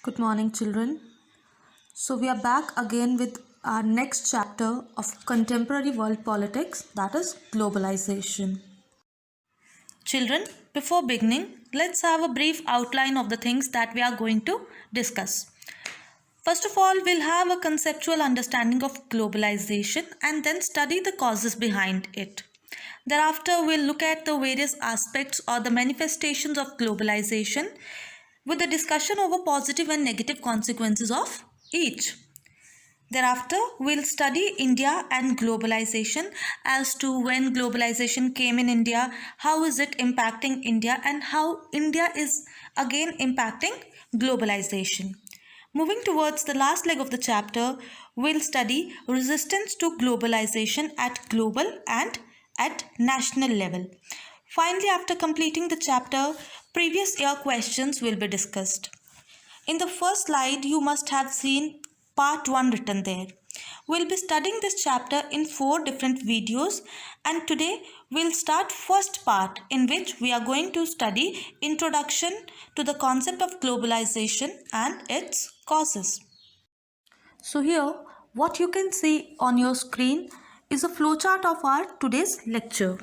Good morning, children. So, we are back again with our next chapter of contemporary world politics, that is globalization. Children, before beginning, let's have a brief outline of the things that we are going to discuss. First of all, we'll have a conceptual understanding of globalization and then study the causes behind it. Thereafter, we'll look at the various aspects or the manifestations of globalization with a discussion over positive and negative consequences of each. Thereafter, we'll study India and globalization as to when globalization came in India, how is it impacting India, and how India is again impacting globalization. Moving towards the last leg of the chapter, we'll study resistance to globalization at global and at national level. Finally, after completing the chapter, previous year questions will be discussed. In the first slide, you must have seen part 1 written there. We'll be studying this chapter in 4 different videos, and today we'll start first part in which we are going to study introduction to the concept of globalization and its causes. So here, what you can see on your screen is a flowchart of our today's lecture.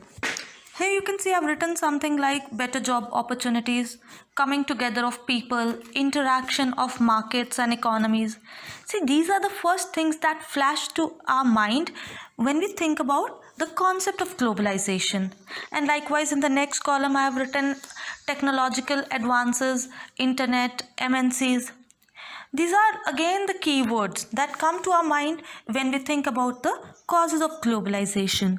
Here you can see I've written something like better job opportunities, coming together of people, interaction of markets and economies. See, these are the first things that flash to our mind when we think about the concept of globalization. And likewise, in the next column, I have written technological advances, internet, MNCs. These are again the keywords that come to our mind when we think about the causes of globalization.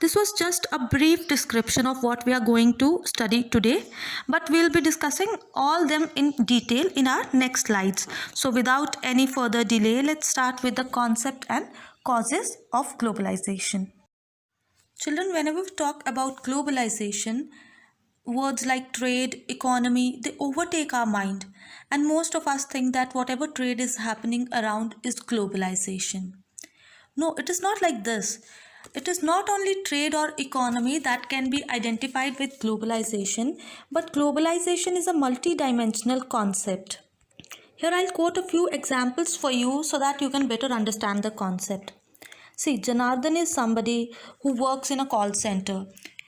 This was just a brief description of what we are going to study today, but we'll be discussing all them in detail in our next slides. So without any further delay, let's start with the concept and causes of globalization. Children, whenever we talk about globalization, words like trade, economy, they overtake our mind, and most of us think that whatever trade is happening around is globalization. No, it is not like this. It is not only trade or economy that can be identified with globalization, but globalization is a multi-dimensional concept. Here I'll quote a few examples for you so that you can better understand the concept. See, Janardhan is somebody who works in a call center.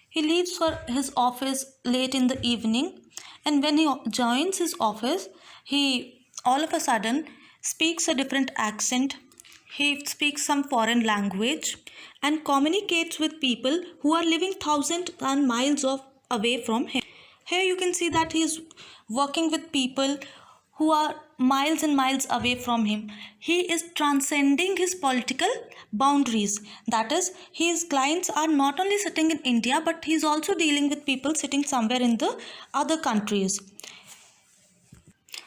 He leaves for his office late in the evening, and when he joins his office, he all of a sudden speaks a different accent. He speaks some foreign language and communicates with people who are living thousands and miles away from him. Here you can see that he is working with people who are miles and miles away from him. He is transcending his political boundaries. That is, his clients are not only sitting in India, but he is also dealing with people sitting somewhere in the other countries.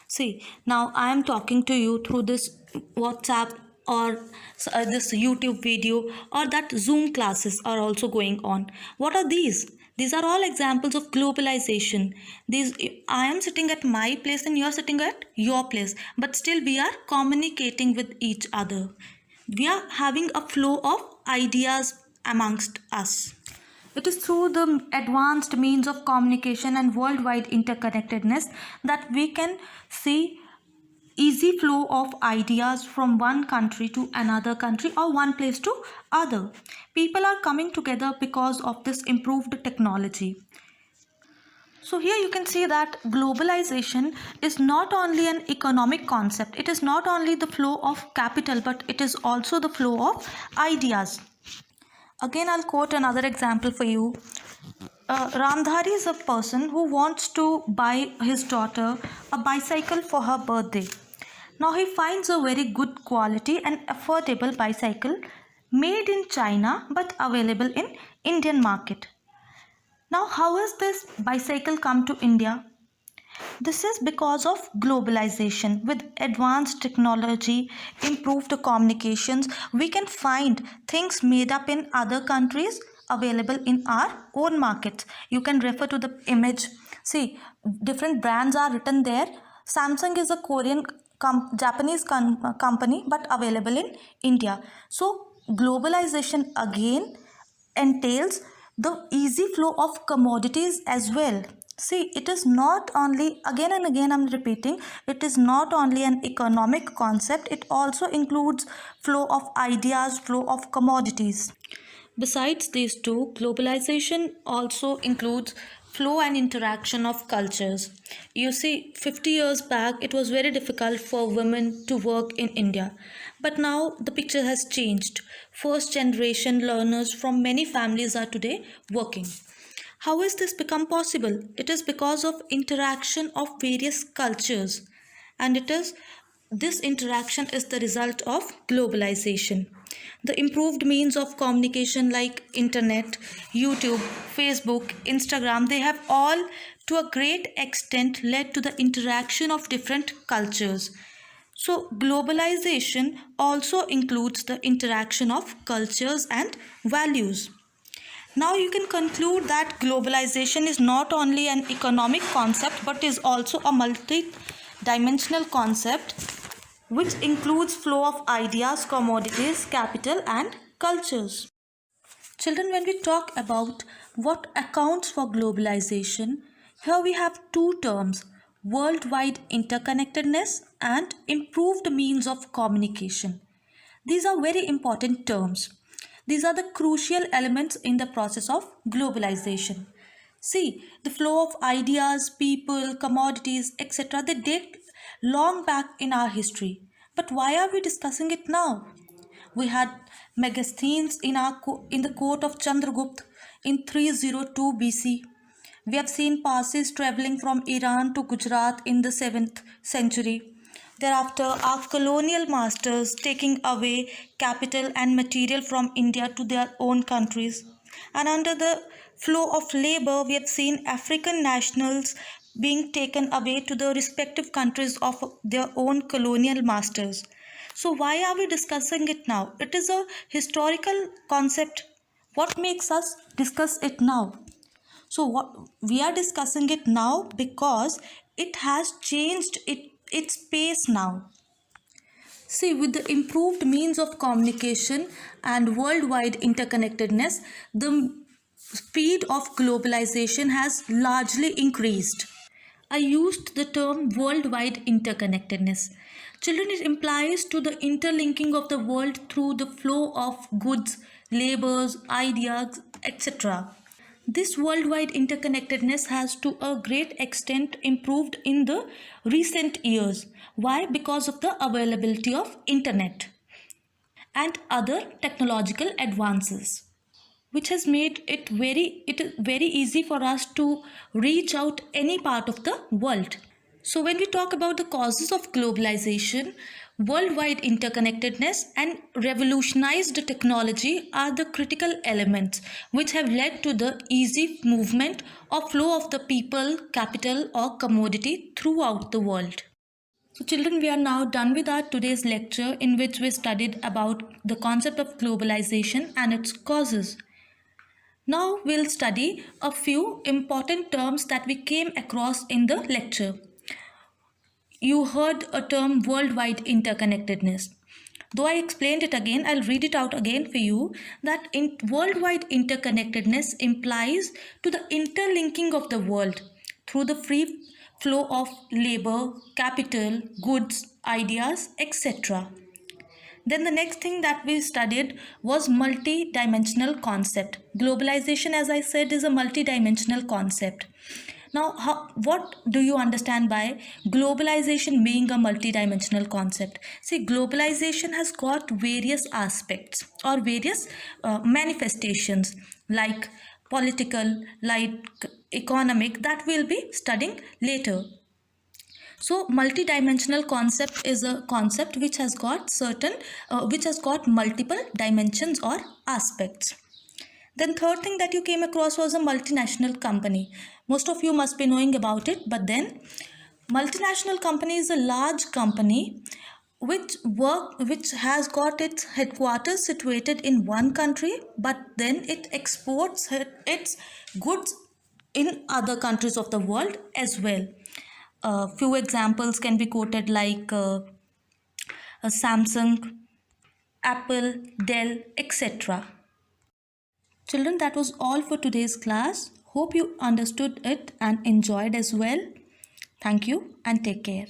See, now I am talking to you through this WhatsApp or this YouTube video, or that Zoom classes are also going on. What are these? These are all examples of globalization. These, I am sitting at my place and you are sitting at your place, but still we are communicating with each other. We are having a flow of ideas amongst us. It is through the advanced means of communication and worldwide interconnectedness that we can see easy flow of ideas from one country to another country or one place to other. People are coming together because of this improved technology. So here you can see that globalization is not only an economic concept. It is not only the flow of capital, but it is also the flow of ideas. Again, I'll quote another example for you. Ramdhari is a person who wants to buy his daughter a bicycle for her birthday. Now he finds a very good quality and affordable bicycle made in China but available in Indian market. Now how has this bicycle come to India? This is because of globalization. With advanced technology, improved communications, we can find things made up in other countries available in our own markets. You can refer to the image. See, different brands are written there. Samsung is a Korean Japanese company but available in India. So globalization again entails the easy flow of commodities as well. See, it is not only, again and again I'm repeating, it is not only an economic concept, it also includes flow of ideas, flow of commodities. Besides these two, globalization also includes flow and interaction of cultures. You see, 50 years back, it was very difficult for women to work in India. But now the picture has changed. First generation learners from many families are today working. How has this become possible? It is because of interaction of various cultures, and it is this interaction is the result of globalization. The improved means of communication like internet, YouTube, Facebook, Instagram, they have all to a great extent led to the interaction of different cultures. So globalization also includes the interaction of cultures and values. Now you can conclude that globalization is not only an economic concept but is also a multi-dimensional concept which includes flow of ideas, commodities, capital and cultures. Children, when we talk about what accounts for globalization, here we have two terms: worldwide interconnectedness and improved means of communication. These are very important terms. These are the crucial elements in the process of globalization. See, the flow of ideas, people, commodities, etc., they date long back in our history. But why are we discussing it now? We had Megasthenes in the court of Chandragupta in 302 BC. We have seen Parsis traveling from Iran to Gujarat in the 7th century. Thereafter, our colonial masters taking away capital and material from India to their own countries. And under the flow of labor, we have seen African nationals being taken away to the respective countries of their own colonial masters. So, why are we discussing it now? It is a historical concept. What makes us discuss it now? So what we are discussing it now because it has changed its pace now. See, with the improved means of communication and worldwide interconnectedness, the speed of globalization has largely increased. I used the term worldwide interconnectedness. Children, it implies to the interlinking of the world through the flow of goods, labors, ideas, etc. This worldwide interconnectedness has to a great extent improved in the recent years. Why? Because of the availability of internet and other technological advances, which has made it very easy for us to reach out any part of the world. So, when we talk about the causes of globalization, worldwide interconnectedness and revolutionized technology are the critical elements which have led to the easy movement or flow of the people, capital, or commodity throughout the world. So, children, we are now done with our today's lecture in which we studied about the concept of globalization and its causes. Now we'll study a few important terms that we came across in the lecture. You heard a term worldwide interconnectedness. Though I explained it again, I'll read it out again for you that in worldwide interconnectedness implies to the interlinking of the world through the free flow of labor, capital, goods, ideas, etc. Then the next thing that we studied was multi-dimensional concept. Globalization, as I said, is a multi-dimensional concept. Now, what do you understand by globalization being a multi-dimensional concept? See, globalization has got various aspects or various manifestations like political, like economic, that we'll be studying later. So multidimensional concept is a concept which has got which has got multiple dimensions or aspects. Then third thing that you came across was a multinational company. Most of you must be knowing about it, but then multinational company is a large company which has got its headquarters situated in one country, but then it exports its goods in other countries of the world as well. A few examples can be quoted like Samsung, Apple, Dell, etc. Children, that was all for today's class. Hope you understood it and enjoyed as well. Thank you and take care.